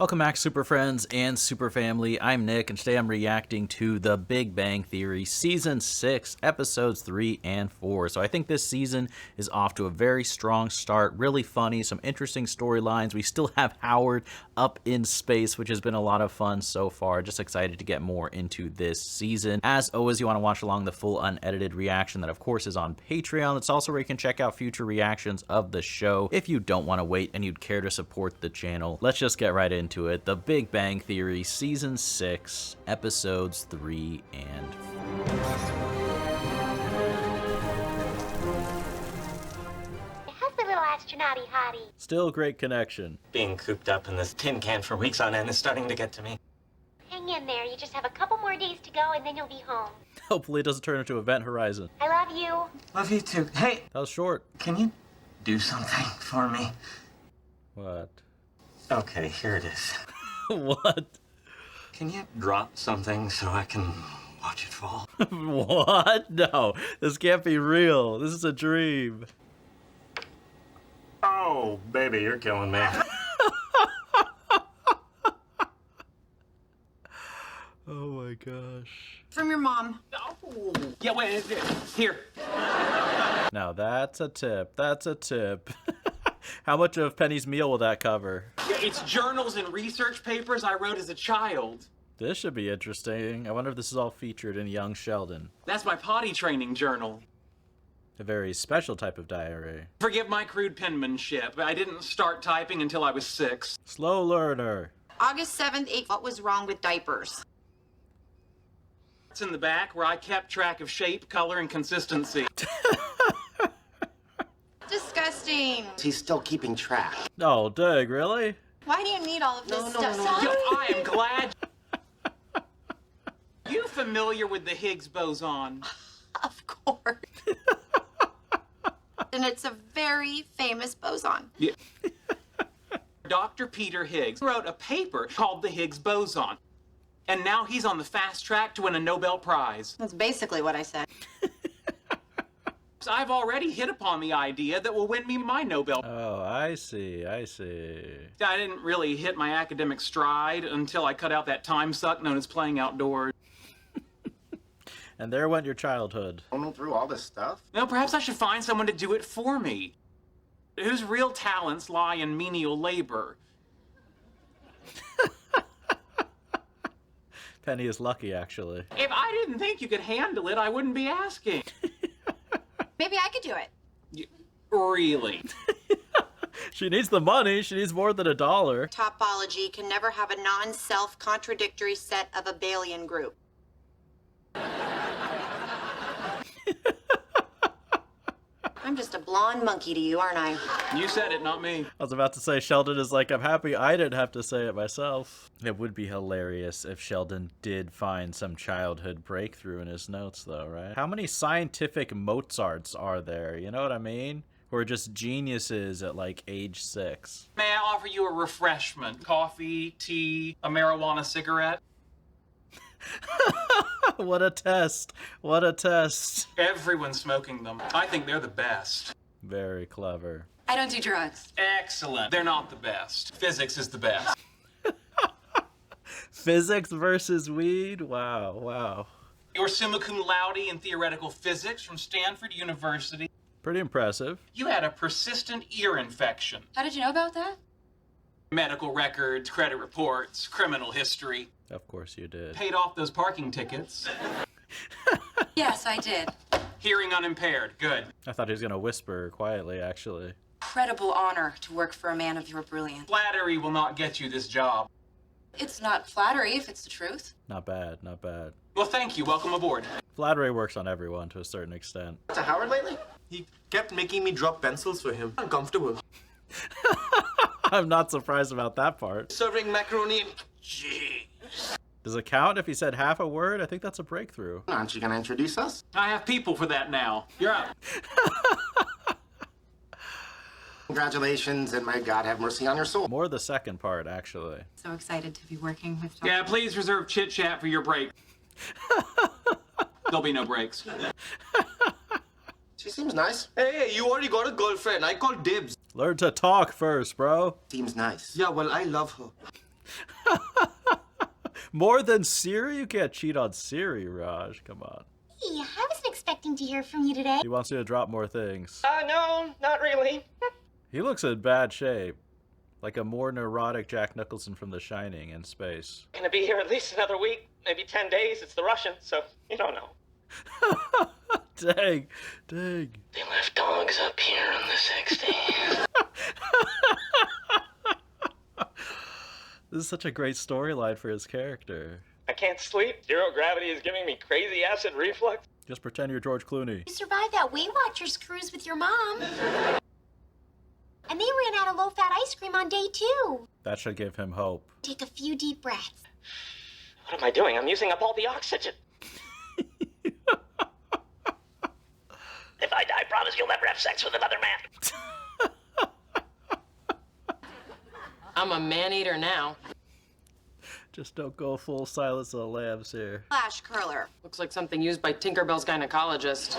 Welcome back, super friends and super family. I'm Nick, and today I'm reacting to The Big Bang Theory Season 6, Episodes 3 and 4. So I think this season is off to a very strong start, really funny, some interesting storylines. We still have Howard up in space, which has been a lot of fun so far. Just excited to get more into this season. As always, you want to watch along the full unedited reaction that, of course, is on Patreon. It's also where you can check out future reactions of the show if you don't want to wait and you'd care to support the channel. Let's just get right into it. The Big Bang Theory Season 6, Episodes 3 and 4. How's the little astronauty hottie? Still great connection. Being cooped up in this tin can for weeks on end is starting to get to me. Hang in there. You just have a couple more days to go and then you'll be home. Hopefully it doesn't turn into Event Horizon. I love you. Love you too. Hey, That was short. can you do something for me? What? Okay, here it is. What? Can you drop something so I can watch it fall? What? No, this can't be real. This is a dream. Oh, baby, you're killing me. Oh my gosh. From your mom. Oh. Yeah, wait, here. Now that's a tip. That's a tip. How much of Penny's meal will that cover? Yeah, it's journals and research papers I wrote as a child. This should be interesting. I wonder if this is all featured in Young Sheldon. That's my potty training journal. A very special type of diary. Forgive my crude penmanship. I didn't start typing until I was 6. Slow learner. August 7th, 8th. What was wrong with diapers? It's in the back where I kept track of shape, color, and consistency. Disgusting. He's still keeping track. Oh, Dig, really? Why do you need all of this stuff? Yo, I am glad. You familiar with the Higgs boson? Of course. And it's a very famous boson. Yeah. Dr. Peter Higgs wrote a paper called the Higgs boson. And now he's on the fast track to win a Nobel Prize. That's basically what I said. I've already hit upon the idea that will win me my Nobel. Oh, I see. I see. I didn't really hit my academic stride until I cut out that time suck known as playing outdoors. And there went your childhood. Going through all this stuff? Now, perhaps I should find someone to do it for me, whose real talents lie in menial labor. Penny is lucky, actually. If I didn't think you could handle it, I wouldn't be asking. Maybe I could do it. Really? She needs the money. She needs more than $1. Topology can never have a non-self-contradictory set of abelian group. I'm just a blonde monkey to you, aren't I? You said it, not me. I was about to say, Sheldon is like, I'm happy I didn't have to say it myself. It would be hilarious if Sheldon did find some childhood breakthrough in his notes, though, right? How many scientific Mozarts are there? You know what I mean? Who are just geniuses at, like, age 6. May I offer you a refreshment? Coffee, tea, a marijuana cigarette? What a test. What a test. Everyone's smoking them. I think they're the best. Very clever. I don't do drugs. Excellent. They're not the best. Physics is the best. Physics versus weed? Wow, wow. You're summa cum laude in theoretical physics from Stanford University. Pretty impressive. You had a persistent ear infection. How did you know about that? Medical records, credit reports, criminal history. Of course you did. Paid off those parking tickets. Yes, I did. Hearing unimpaired. Good. I thought he was going to whisper quietly, actually. Incredible honor to work for a man of your brilliance. Flattery will not get you this job. It's not flattery if it's the truth. Not bad, not bad. Well, thank you. Welcome aboard. Flattery works on everyone to a certain extent. To Howard lately? He kept making me drop pencils for him. Uncomfortable. I'm not surprised about that part. Serving macaroni and cheese. Does it count if he said half a word? I think that's a breakthrough. Aren't you gonna introduce us? I have people for that now. You're up. Congratulations, and may God have mercy on your soul. More the second part, actually. So excited to be working with Yeah, please reserve chit-chat for your break. There'll be no breaks. She seems nice. Hey, you already got a girlfriend. I call dibs. Learn to talk first, bro. Seems nice. Yeah, well, I love her. More than Siri? You can't cheat on Siri, Raj. Come on. Hey, I wasn't expecting to hear from you today. He wants you to drop more things. No, not really. He looks in bad shape. Like a more neurotic Jack Nicholson from The Shining in space. Gonna be here at least another week, maybe 10 days. It's the Russians, so you don't know. Dang. They left dogs up here in the 60s. This is such a great storyline for his character. I can't sleep. Zero gravity is giving me crazy acid reflux. Just pretend you're George Clooney. You survived that Weight Watchers cruise with your mom. And they ran out of low-fat ice cream on day 2. That should give him hope. Take a few deep breaths. What am I doing? I'm using up all the oxygen. If I die, promise you'll never have sex with another man. I'm a man-eater now. Just don't go full Silence of the Lambs here. Flash curler. Looks like something used by Tinkerbell's gynecologist.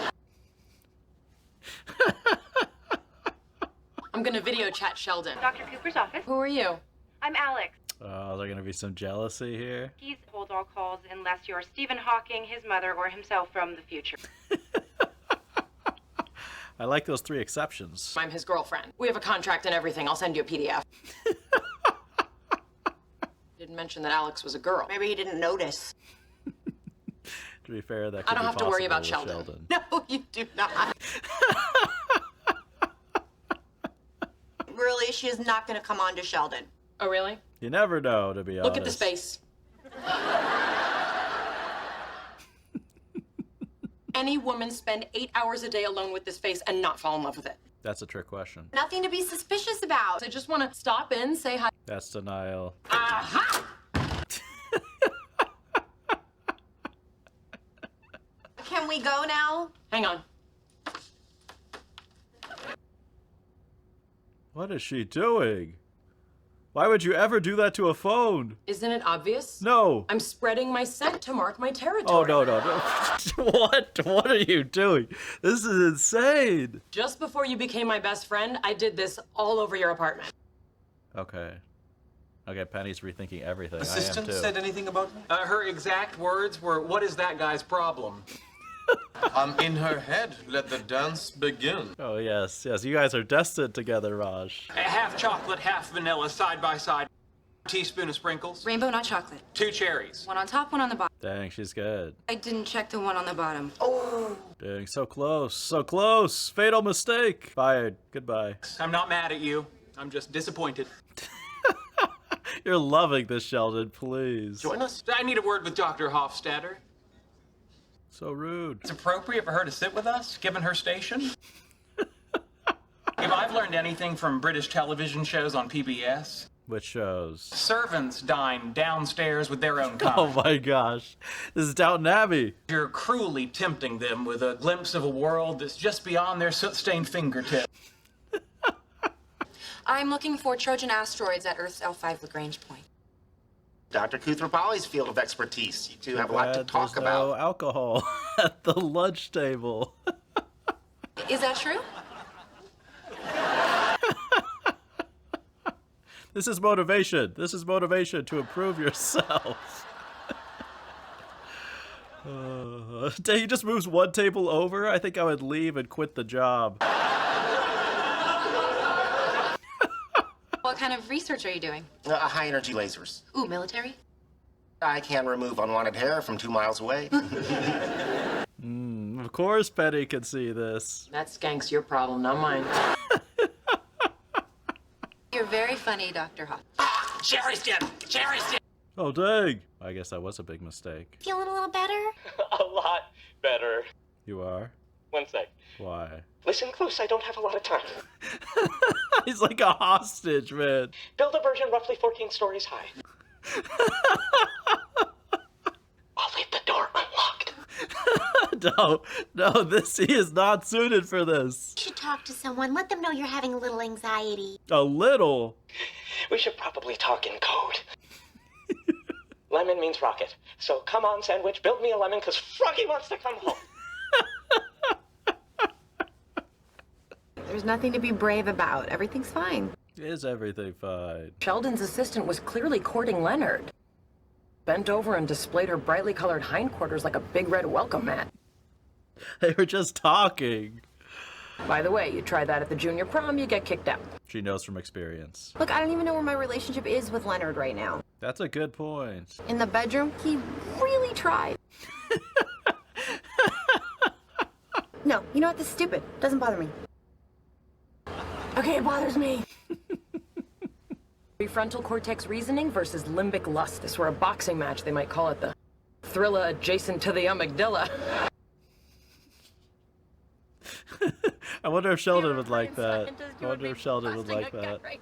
I'm gonna video chat Sheldon. Dr. Cooper's office. Who are you? I'm Alex. Oh, is there gonna be some jealousy here? He's hold all calls unless you're Stephen Hawking, his mother, or himself from the future. I like those 3 exceptions. I'm his girlfriend. We have a contract and everything. I'll send you a PDF. Didn't mention that Alex was a girl. Maybe he didn't notice. To be fair, that could I don't be have to worry possible about with Sheldon. No, you do not. Really, she is not going to come on to Sheldon. Oh, really? You never know, to be honest. Look at this face. Any woman spend 8 hours a day alone with this face and not fall in love with it. That's a trick question. Nothing to be suspicious about. I just want to stop in, say hi. That's denial. Aha! Can we go now? Hang on. What is she doing? Why would you ever do that to a phone? Isn't it obvious? No. I'm spreading my scent to mark my territory. Oh, no. What? What are you doing? This is insane. Just before you became my best friend, I did this all over your apartment. Okay. Okay, Penny's rethinking everything. Assistant I am too. said anything about me? Her exact words were, "What is that guy's problem?" I'm in her head. Let the dance begin. Oh, yes. You guys are destined together, Raj. Half chocolate, half vanilla, side by side. Teaspoon of sprinkles. Rainbow, not chocolate. 2 cherries. One on top, one on the bottom. Dang, she's good. I didn't check the one on the bottom. Dang, so close. So close. Fatal mistake. Fired. Goodbye. I'm not mad at you. I'm just disappointed. You're loving this, Sheldon. Please. Join us. I need a word with Dr. Hofstadter. So rude. It's appropriate for her to sit with us, given her station. If I've learned anything from British television shows on PBS, Which shows? servants dine downstairs with their own kind. Oh my gosh. This is Downton Abbey. You're cruelly tempting them with a glimpse of a world that's just beyond their soot-stained fingertips. I'm looking for Trojan asteroids at Earth's L5 Lagrange point. Dr. Kuthrapali's field of expertise. You two have a lot to Glad talk there's about. no alcohol at the lunch table. Is that true? This is motivation. This is motivation to improve yourself. He just moves one table over. I think I would leave and quit the job. What kind of research are you doing? High energy lasers. Ooh, military? I can remove unwanted hair from 2 miles away. Of course Penny can see this. That skank's your problem, not mine. You're very funny, Dr. Hawk. Cherry's dead! Cherry's dead! Oh, dang. I guess that was a big mistake. Feeling a little better? A lot better. You are? 1 sec. Why? Listen close, I don't have a lot of time. He's like a hostage, man. Build a version roughly 14 stories high. I'll leave the door unlocked. No, he is not suited for this. You should talk to someone. Let them know you're having a little anxiety. A little. We should probably talk in code. Lemon means rocket. So come on, sandwich, build me a lemon, because Froggy wants to come home. There's nothing to be brave about. Everything's fine. Is everything fine? Sheldon's assistant was clearly courting Leonard. Bent over and displayed her brightly colored hindquarters like a big red welcome mat. They were just talking. By the way, you try that at the junior prom, you get kicked out. She knows from experience. Look, I don't even know where my relationship is with Leonard right now. That's a good point. In the bedroom, he really tried. No, you know what? This is stupid. Doesn't bother me. Okay, it bothers me. Prefrontal cortex reasoning versus limbic lust. This were a boxing match, they might call it the thriller adjacent to the amygdala. I wonder if Sheldon would like that. I wonder if Sheldon would like that. Right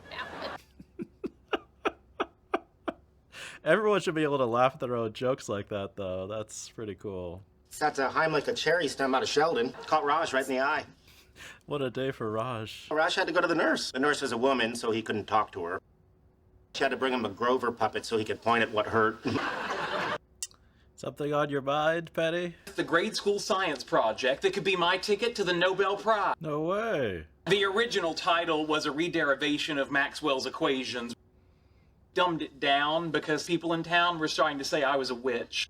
Everyone should be able to laugh at their own jokes like that, though. That's pretty cool. That's a Heimlich a cherry stem out of Sheldon. Caught Raj right in the eye. What a day for Raj. Raj had to go to the nurse. The nurse was a woman, so he couldn't talk to her. She had to bring him a Grover puppet so he could point at what hurt. Something on your mind, Petty? The grade school science project that could be my ticket to the Nobel Prize. No way. The original title was a rederivation of Maxwell's equations. Dumbed it down because people in town were starting to say I was a witch.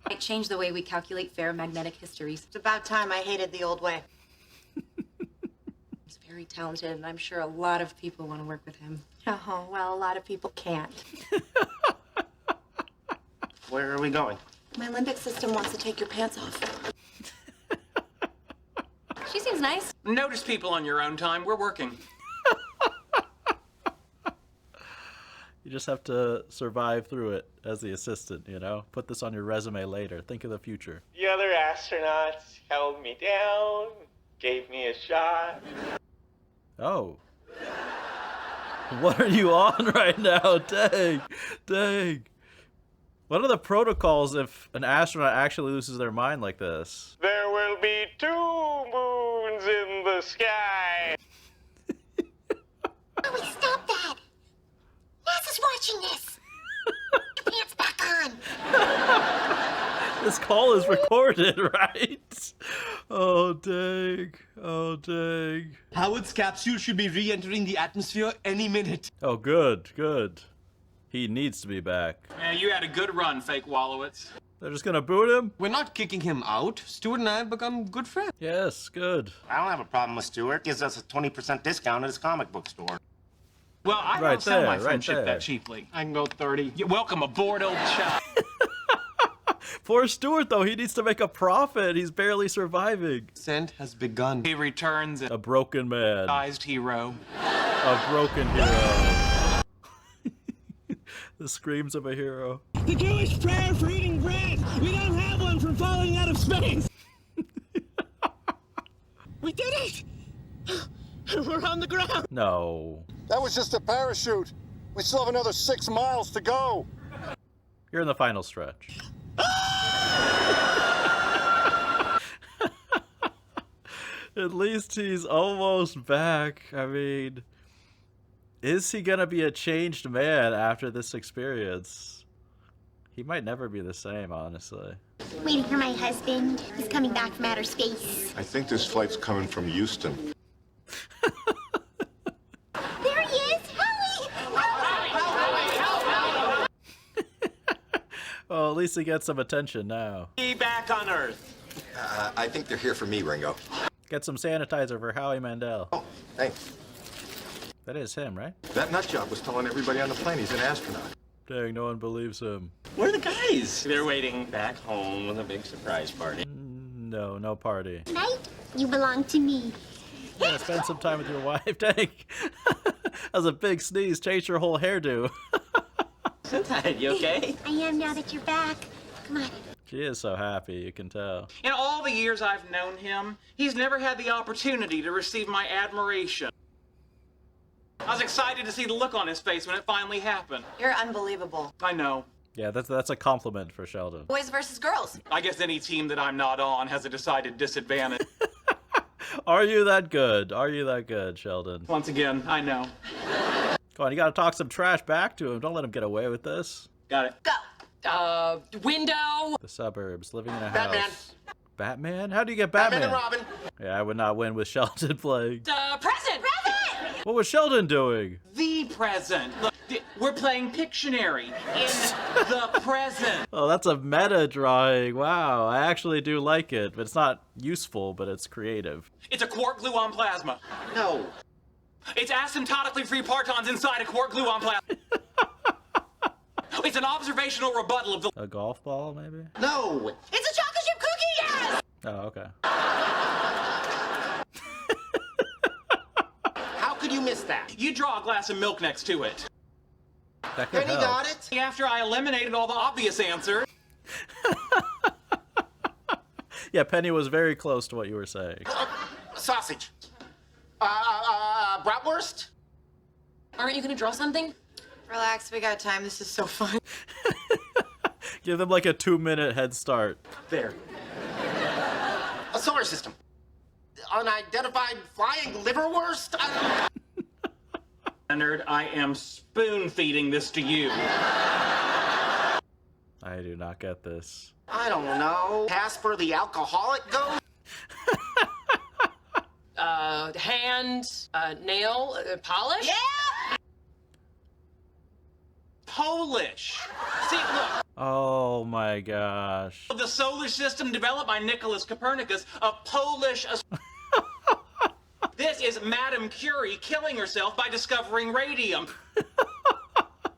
Might change the way we calculate ferromagnetic histories. It's about time I hated the old way. He's very talented, and I'm sure a lot of people want to work with him. Oh, well, a lot of people can't. Where are we going? My limbic system wants to take your pants off. She seems nice. Notice people on your own time. We're working. You just have to survive through it as the assistant, you know? Put this on your resume later. Think of the future. The other astronauts held me down, gave me a shot. Oh. What are you on right now? Dang. Dang. What are the protocols if an astronaut actually loses their mind like this? There will be 2 moons in the sky. Oh, stop that! NASA's watching this! Your pants back on! This call is recorded, right? Oh, dang. Oh, dang. Howard's capsule should be re-entering the atmosphere any minute. Oh, good, good. He needs to be back. Yeah, you had a good run, fake Wallowitz. They're just gonna boot him? We're not kicking him out. Stuart and I have become good friends. Yes, good. I don't have a problem with Stuart. Gives us a 20% discount at his comic book store. Well, I Right don't sell my there, right friendship there. that cheaply. I can go 30. Welcome aboard, old chap. Poor Stuart, though. He needs to make a profit. He's barely surviving. Ascent has begun. He returns A broken man. a hero. A broken hero. The screams of a hero. The Jewish prayer for eating bread. We don't have one for falling out of space. We did it! We're on the ground. No. That was just a parachute. We still have another 6 miles to go. You're in the final stretch. At least he's almost back. I mean, is he gonna be a changed man after this experience? He might never be the same, honestly. Waiting for my husband. He's coming back from outer space. I think this flight's coming from Houston. There he is! Hurry! Well, at least he gets some attention now. Be back on Earth. I think they're here for me, Ringo. Get some sanitizer for Howie Mandel. Oh, thanks. That is him, right? That nutjob was telling everybody on the plane he's an astronaut. Dang, no one believes him. Where are the guys? They're waiting back home with a big surprise party. No, no party. Tonight, you belong to me. Yeah, spend some time with your wife. Dang. That was a big sneeze. Changed your whole hairdo. Suntide, you okay? I am now that you're back. Come on. She is so happy, you can tell. In all the years I've known him, he's never had the opportunity to receive my admiration. I was excited to see the look on his face when it finally happened. You're unbelievable. I know. Yeah, that's a compliment for Sheldon. Boys versus girls. I guess any team that I'm not on has a decided disadvantage. Are you that good? Are you that good, Sheldon? Once again, I know. Come on, you gotta talk some trash back to him. Don't let him get away with this. Got it. Go. Window. The suburbs, living in a Batman. house. Batman? How do you get Batman? Batman and Robin. Yeah, I would not win with Sheldon playing. Present. What was Sheldon doing? The present. Look, we're playing Pictionary in the present. Oh, that's a meta drawing. Wow, I actually do like it. But it's not useful, but it's creative. It's a quark gluon plasma. No. It's asymptotically free partons inside a quark gluon plasma. It's an observational rebuttal of the... A golf ball, maybe? No. It's a chocolate chip cookie, yes! Oh, okay. How could you miss that? You draw a glass of milk next to it. That could Penny help. got it. After I eliminated all the obvious answers. Yeah, Penny was very close to what you were saying. Sausage. Bratwurst? Aren't you gonna draw something? Relax, we got time. This is so fun. Give them like a 2-minute head start. There. A solar system. Unidentified flying liverwurst? Leonard, I am spoon-feeding this to you. I do not get this. I don't know. Casper the alcoholic ghost? Hand, nail, polish? Yeah! Polish. See, look. Oh my gosh. The solar system developed by Nicholas Copernicus, a Polish... This is Madame Curie killing herself by discovering radium.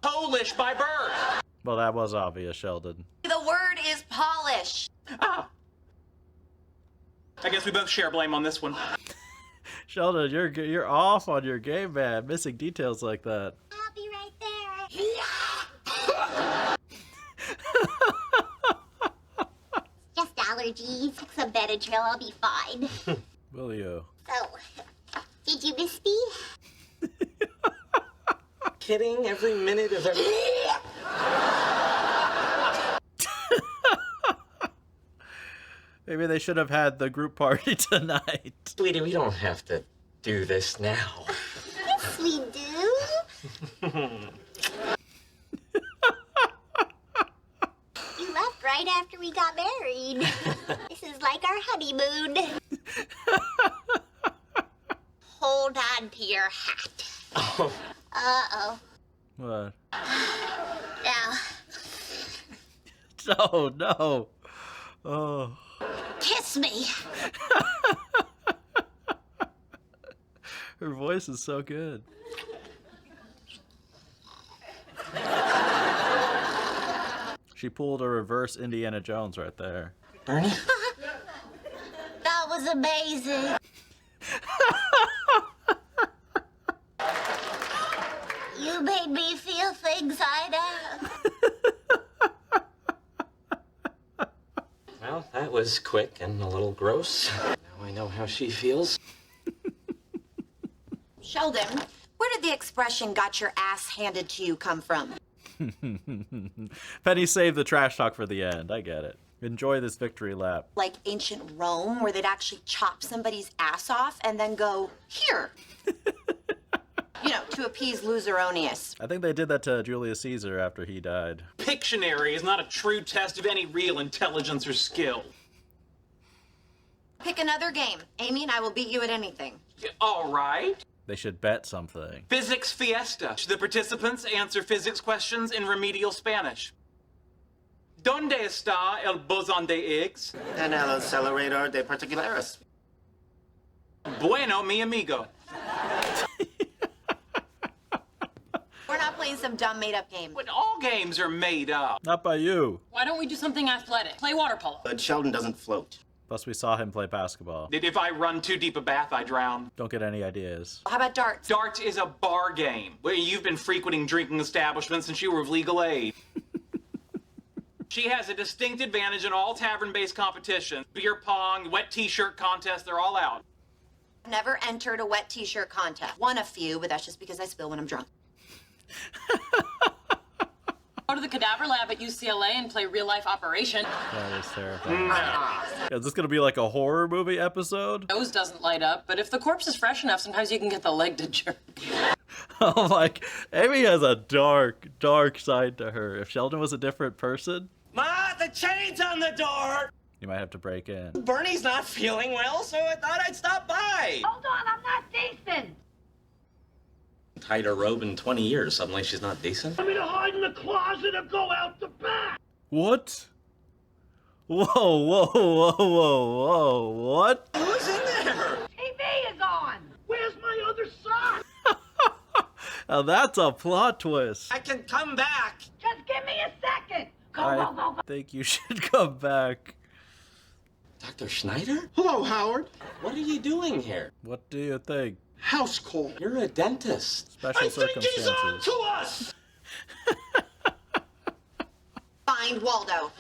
Polish by birth. Well, that was obvious, Sheldon. The word is polish. Ah. I guess we both share blame on this one. Sheldon, you're off on your game, man. Missing details like that. I'll be right there. Just allergies. Take some Benadryl, I'll be fine. Will you? So, did you miss me? Kidding every minute of every... Maybe they should have had the group party tonight. Sweetie, we don't have to do this now. Yes, we do. You left right after we got married. This is like our honeymoon. Hold on to your hat. Oh. Uh-oh. What? Now, No, no. Oh. kiss me. Her voice is so good. She pulled a reverse Indiana Jones right there. Bernie? That was amazing. You made me feel things I know. Well, that was quick and a little gross. Now I know how she feels. Sheldon, where did the expression "got your ass handed to you" come from? Penny saved the trash talk for the end. I get it. Enjoy this victory lap. Like ancient Rome, where they'd actually chop somebody's ass off and then go, here. You know, to appease Loseronius. I think they did that to Julius Caesar after he died. Pictionary is not a true test of any real intelligence or skill. Pick another game. Amy and I will beat you at anything. All right. They should bet something. Physics Fiesta. The participants answer physics questions in remedial Spanish. ¿Dónde está el bosón de Higgs? And el accelerator de particulares. Bueno, mi amigo. We're not playing some dumb made-up game. But all games are made up. Not by you. Why don't we do something athletic? Play water polo. But Sheldon doesn't float. Plus, we saw him play basketball. If I run too deep a bath, I drown. Don't get any ideas. How about darts? Darts is a bar game where you've been frequenting drinking establishments since you were of legal age. She has a distinct advantage in all tavern-based competitions. Beer pong, wet t-shirt contests, they're all out. Never entered a wet t-shirt contest. Won a few, but that's just because I spill when I'm drunk. Go to the cadaver lab at UCLA and play real life Operation. That is terrifying. Is this gonna be like a horror movie episode? Nose doesn't light up, but if the corpse is fresh enough, sometimes you can get the leg to jerk. Oh, like, Amy has a dark, dark side to her. If Sheldon was a different person, Ma, the chain's on the door! you might have to break in. Bernie's not feeling well, so I thought I'd stop by. Hold on, I'm not decent. Tied her robe in 20 years. Suddenly she's not decent. Want me to hide in the closet or go out the back? What? Whoa, whoa, whoa, whoa, whoa, what? Who's in there? TV is on. Where's my other sock? Now that's a plot twist. I can come back. Just give me a second. I think you should come back. Dr. Schneider? Hello, Howard. What are you doing here? What do you think? House call. You're a dentist. Special circumstances. To us. Find Waldo.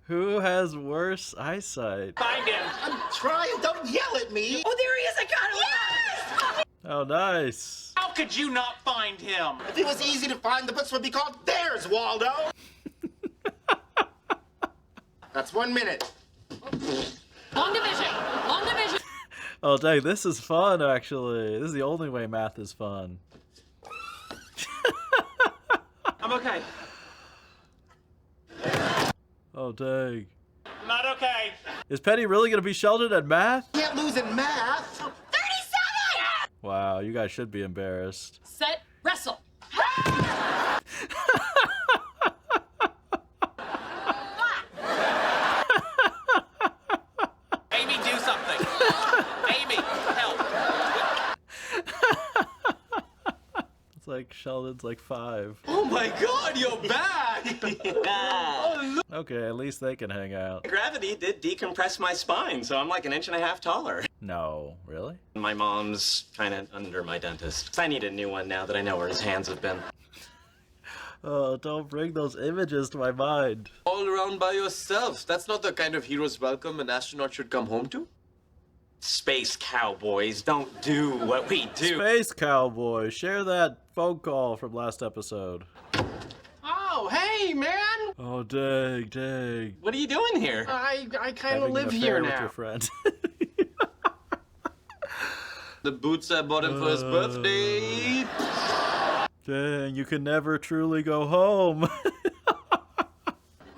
Who has worse eyesight? Find him. I'm trying. Don't yell at me. Oh, there he is. I got him. Yes! Oh, nice. How could you not find him? If it was easy to find, the books would be called There's Waldo. That's 1 minute. Long division. Long division. Oh, dang, this is fun, actually. This is the only way math is fun. I'm okay. Oh, dang. Not okay. Is Penny really going to be Sheldon at math? Can't lose in math. 37! Wow, you guys should be embarrassed. Set, wrestle. Amy, do something. Amy, help. It's like Sheldon's like 5. Oh my god, you're back! Okay, at least they can hang out. Gravity did decompress my spine, so I'm like 1.5 inches taller. No, really? My mom's kind of under my dentist. I need a new one now that I know where his hands have been. Oh, don't bring those images to my mind. All around by yourself. That's not the kind of hero's welcome an astronaut should come home to. Space cowboys don't do what we do. Space Cowboy, share that phone call from last episode. Oh, hey, man! Oh, dang, dang. What are you doing here? I kind Having of an live affair here with now. your friend. The boots I bought him for his birthday. Dang, you can never truly go home.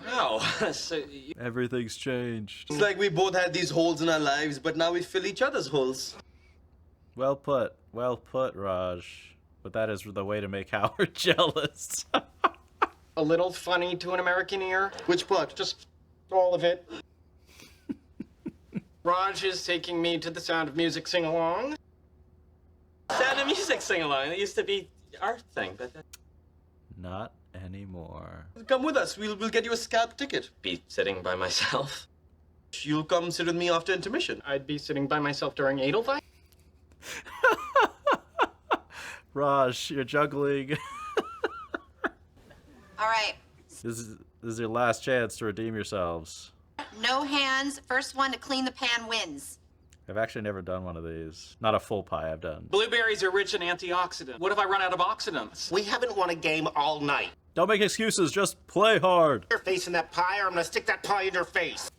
Oh, so Everything's changed. It's like we both had these holes in our lives, but now we fill each other's holes. Well put, Raj. But that is the way to make Howard jealous. A little funny to an American ear. Which part? Just all of it. Raj is taking me to the Sound of Music sing-along. Sound of Music sing-along. It used to be our thing, but Not anymore. Come with us. We'll get you a scalp ticket. be sitting by myself. You'll come sit with me after intermission. I'd be sitting by myself during Edelweiss. Raj, you're juggling. All right. This is your last chance to redeem yourselves. No hands. First one to clean the pan wins. I've actually never done one of these. Not a full pie I've done. Blueberries are rich in antioxidants. What if I run out of oxidants? We haven't won a game all night. Don't make excuses, just play hard. You're facing that pie, or I'm gonna stick that pie in your face.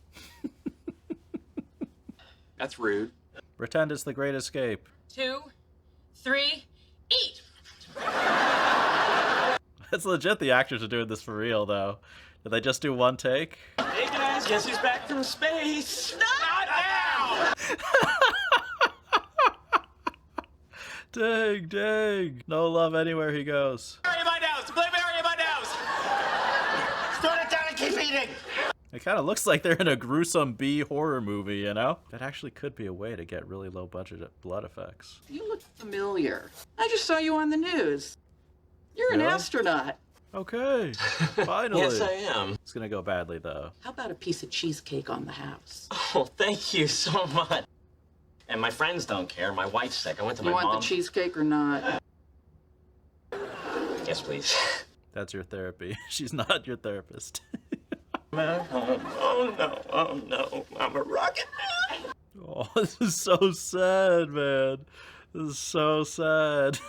That's rude. Pretend it's the Great Escape. 2, 3, eat. It's legit the actors are doing this for real, though. Did they just do one take? Hey guys, guess who's back from space? Not now! Dang, dang. No love anywhere he goes. Blueberry in my nose! Blueberry in my nose! Throw it down and keep eating. It kind of looks like they're in a gruesome B horror movie, you know? That actually could be a way to get really low budget blood effects. You look familiar. I just saw you on the news. You're an Really? astronaut. Okay, finally. Yes, I am. It's gonna go badly, though. How about a piece of cheesecake on the house? Oh, thank you so much. And my friends don't care. My wife's sick. I went to You my want mom. the cheesecake or not? Yes, please. That's your therapy. She's not your therapist. Oh no, oh no. I'm a rocket man. Oh, this is so sad, man. This is so sad.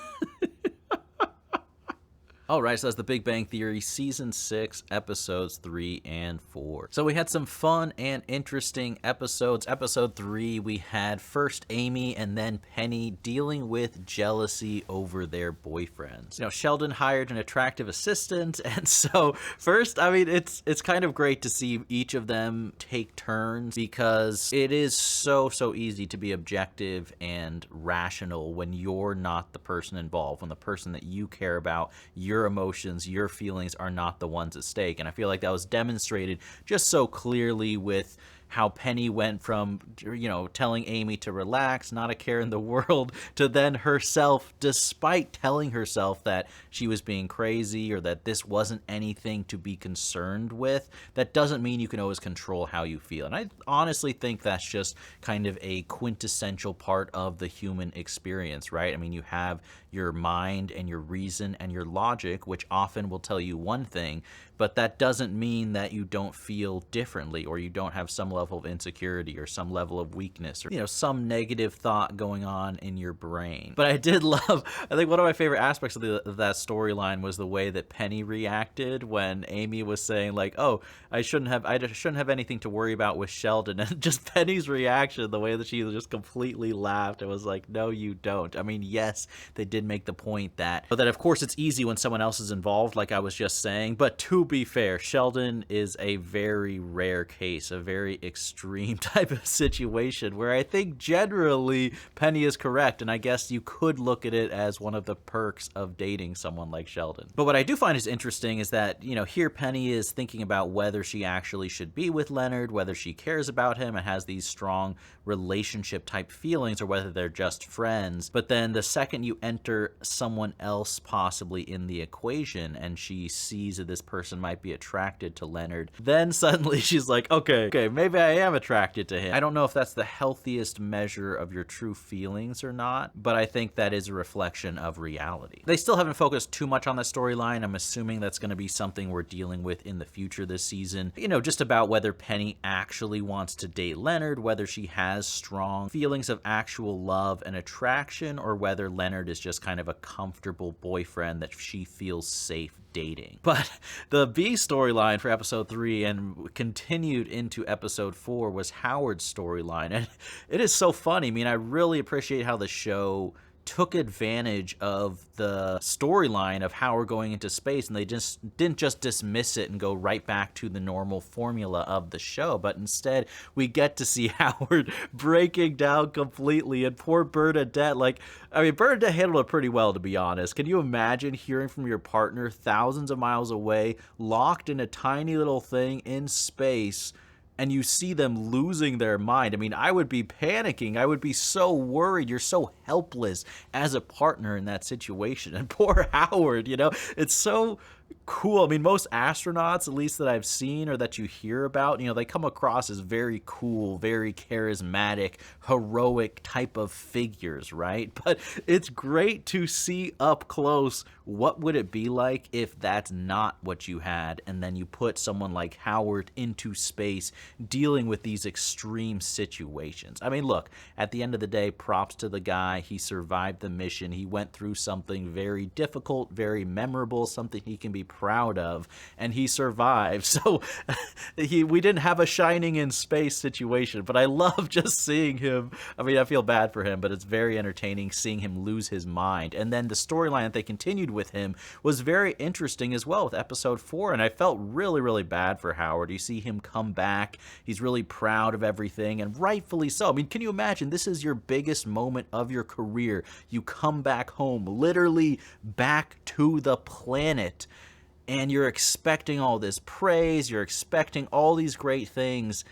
All right, so that's The Big Bang Theory, Season 6, Episodes 3 and 4. So we had some fun and interesting episodes. Episode 3, we had first Amy and then Penny dealing with jealousy over their boyfriends. You know, Sheldon hired an attractive assistant, and so first, I mean, it's kind of great to see each of them take turns, because it is so easy to be objective and rational when you're not the person involved, when the person that you care about, your emotions, your feelings are not the ones at stake. And I feel like that was demonstrated just so clearly with how Penny went from, you know, telling Amy to relax, not a care in the world, to then herself, despite telling herself that she was being crazy or that this wasn't anything to be concerned with, that doesn't mean you can always control how you feel. And I honestly think that's just kind of a quintessential part of the human experience, right? I mean, you have your mind and your reason and your logic, which often will tell you one thing, but that doesn't mean that you don't feel differently, or you don't have some level of insecurity or some level of weakness, or, you know, some negative thought going on in your brain. But I did love, I think one of my favorite aspects of that storyline was the way that Penny reacted when Amy was saying, like, oh, I shouldn't have anything to worry about with Sheldon, and just Penny's reaction, the way that she just completely laughed, it was like, no, you don't. I mean, yes, they did make the point that of course it's easy when someone else is involved, like I was just saying, but to be fair, Sheldon is a very rare case, a very extreme type of situation where I think generally Penny is correct, and I guess you could look at it as one of the perks of dating someone like Sheldon. But what I do find is interesting is that, you know, here Penny is thinking about whether she actually should be with Leonard, whether she cares about him and has these strong relationship type feelings, or whether they're just friends. But then the second you enter someone else possibly in the equation and she sees that this person might be attracted to Leonard, then suddenly she's like, okay, maybe I am attracted to him. I don't know if that's the healthiest measure of your true feelings or not, but I think that is a reflection of reality. They still haven't focused too much on the storyline. I'm assuming that's going to be something we're dealing with in the future this season. You know, just about whether Penny actually wants to date Leonard, whether she has strong feelings of actual love and attraction, or whether Leonard is just kind of a comfortable boyfriend that she feels safe dating. But the B storyline for episode 3 and continued into episode 4 was Howard's storyline, and it is so funny. I mean, I really appreciate how the show took advantage of the storyline of Howard going into space, and they just didn't just dismiss it and go right back to the normal formula of the show, but instead we get to see Howard breaking down completely, and poor Bernadette, like, I mean, Bernadette handled it pretty well, to be honest. Can you imagine hearing from your partner thousands of miles away, locked in a tiny little thing in space, and you see them losing their mind? I mean, I would be panicking. I would be so worried. You're so helpless as a partner in that situation. And poor Howard, you know, it's so cool. I mean, most astronauts, at least that I've seen or that you hear about, you know, they come across as very cool, very charismatic, heroic type of figures, right? But it's great to see up close what would it be like if that's not what you had, and then you put someone like Howard into space dealing with these extreme situations. I mean, look, at the end of the day, props to the guy. He survived the mission. He went through something very difficult, very memorable, something he can be proud of, and he survived. So we didn't have a shining in space situation, but I love just seeing him. I mean, I feel bad for him, but it's very entertaining seeing him lose his mind. And then the storyline that they continued with him was very interesting as well with episode 4, and I felt really bad for Howard. You see him come back, he's really proud of everything, and rightfully so. I mean, can you imagine, this is your biggest moment of your career. You come back home, literally back to the planet, and you're expecting all this praise, you're expecting all these great things,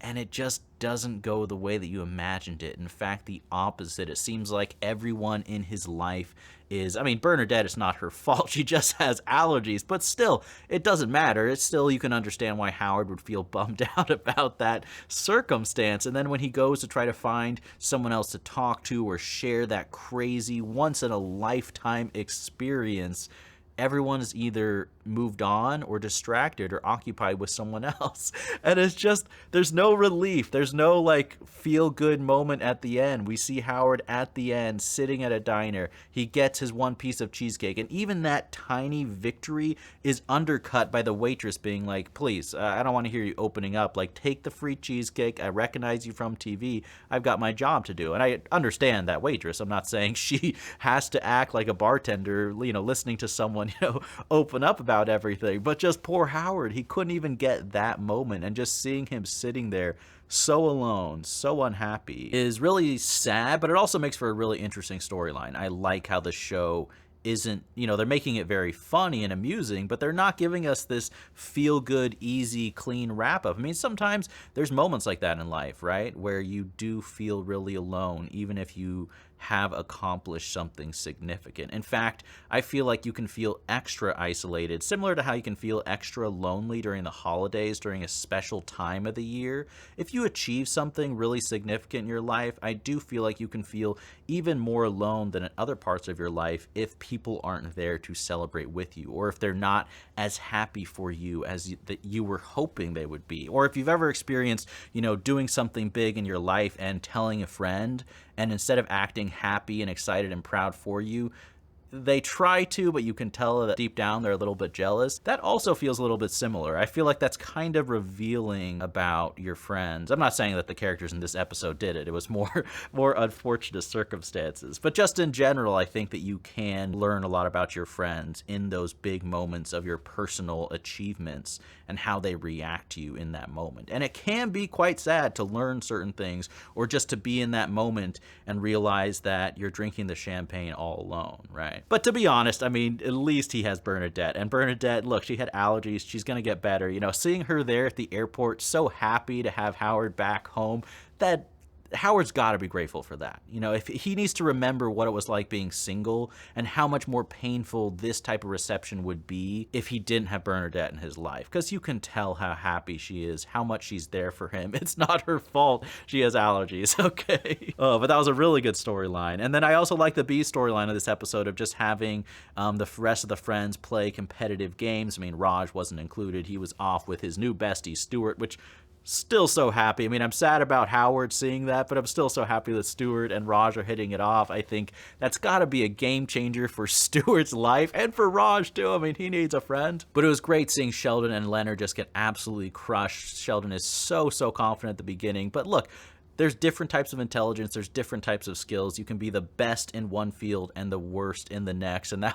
and it just doesn't go the way that you imagined it. In fact, the opposite. It seems like everyone in his life is, I mean, Bernadette, it's not her fault. She just has allergies, but still, it doesn't matter. It's still, you can understand why Howard would feel bummed out about that circumstance. And then when he goes to try to find someone else to talk to or share that crazy, once-in-a-lifetime experience, everyone is either moved on or distracted or occupied with someone else. And it's just, there's no relief. There's no like feel good moment at the end. We see Howard at the end sitting at a diner. He gets his one piece of cheesecake. And even that tiny victory is undercut by the waitress being like, please, I don't want to hear you opening up. Like, take the free cheesecake. I recognize you from TV. I've got my job to do. And I understand that waitress. I'm not saying she has to act like a bartender, you know, listening to someone, you know, open up about everything. But just poor Howard, he couldn't even get that moment. And just seeing him sitting there so alone, so unhappy, is really sad, but it also makes for a really interesting storyline. I like how the show isn't, you know, they're making it very funny and amusing, but they're not giving us this feel-good, easy, clean wrap-up. I mean, sometimes there's moments like that in life, right, where you do feel really alone, even if you have accomplished something significant. In fact, I feel like you can feel extra isolated, similar to how you can feel extra lonely during the holidays, during a special time of the year. If you achieve something really significant in your life, I do feel like you can feel even more alone than in other parts of your life if people aren't there to celebrate with you, or if they're not as happy for you as you were hoping they would be. Or if you've ever experienced, you know, doing something big in your life and telling a friend, and instead of acting happy and excited and proud for you, they try to, but you can tell that deep down they're a little bit jealous. That also feels a little bit similar. I feel like that's kind of revealing about your friends. I'm not saying that the characters in this episode did it. It was more unfortunate circumstances. But just in general, I think that you can learn a lot about your friends in those big moments of your personal achievements and how they react to you in that moment. And it can be quite sad to learn certain things, or just to be in that moment and realize that you're drinking the champagne all alone, right? But to be honest, I mean, at least he has Bernadette. And Bernadette, look, she had allergies. She's going to get better. You know, seeing her there at the airport, so happy to have Howard back home, that Howard's got to be grateful for that. You know, if he needs to remember what it was like being single and how much more painful this type of reception would be if he didn't have Bernadette in his life. Because you can tell how happy she is, how much she's there for him. It's not her fault she has allergies, okay? Oh, but that was a really good storyline. And then I also like the B storyline of this episode of just having the rest of the friends play competitive games. I mean, Raj wasn't included. He was off with his new bestie, Stuart, which... still so happy. I mean, I'm sad about Howard seeing that, but I'm still so happy that Stuart and Raj are hitting it off. I think that's got to be a game changer for Stuart's life and for Raj too. I mean, he needs a friend. But it was great seeing Sheldon and Leonard just get absolutely crushed. Sheldon is so confident at the beginning. But look, there's different types of intelligence, there's different types of skills. You can be the best in one field and the worst in the next. And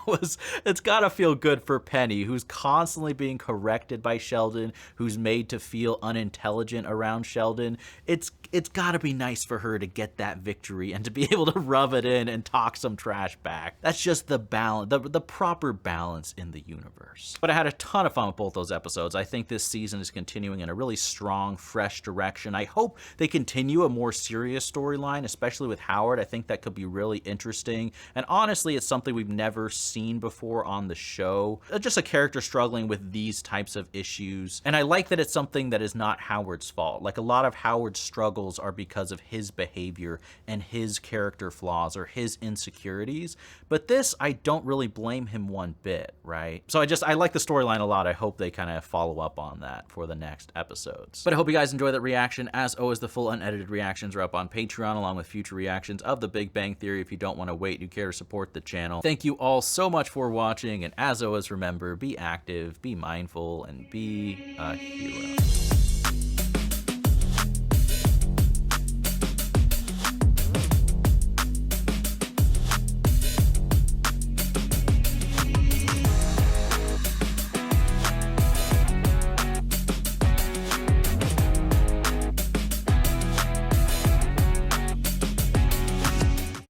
it's gotta feel good for Penny, who's constantly being corrected by Sheldon, who's made to feel unintelligent around Sheldon. It's gotta be nice for her to get that victory and to be able to rub it in and talk some trash back. That's just the balance, the proper balance in the universe. But I had a ton of fun with both those episodes. I think this season is continuing in a really strong, fresh direction. I hope they continue a more serious storyline, especially with Howard. I think that could be really interesting. And honestly, it's something we've never seen before on the show. Just a character struggling with these types of issues. And I like that it's something that is not Howard's fault. Like, a lot of Howard's struggles are because of his behavior and his character flaws or his insecurities. But this, I don't really blame him one bit, right? So I like the storyline a lot. I hope they kind of follow up on that for the next episodes. But I hope you guys enjoy that reaction. As always, the full unedited reactions are up on Patreon, along with future reactions of The Big Bang Theory if you don't want to wait and you care to support the channel. Thank you all so much for watching, and as always, remember, be active, be mindful, and be a hero.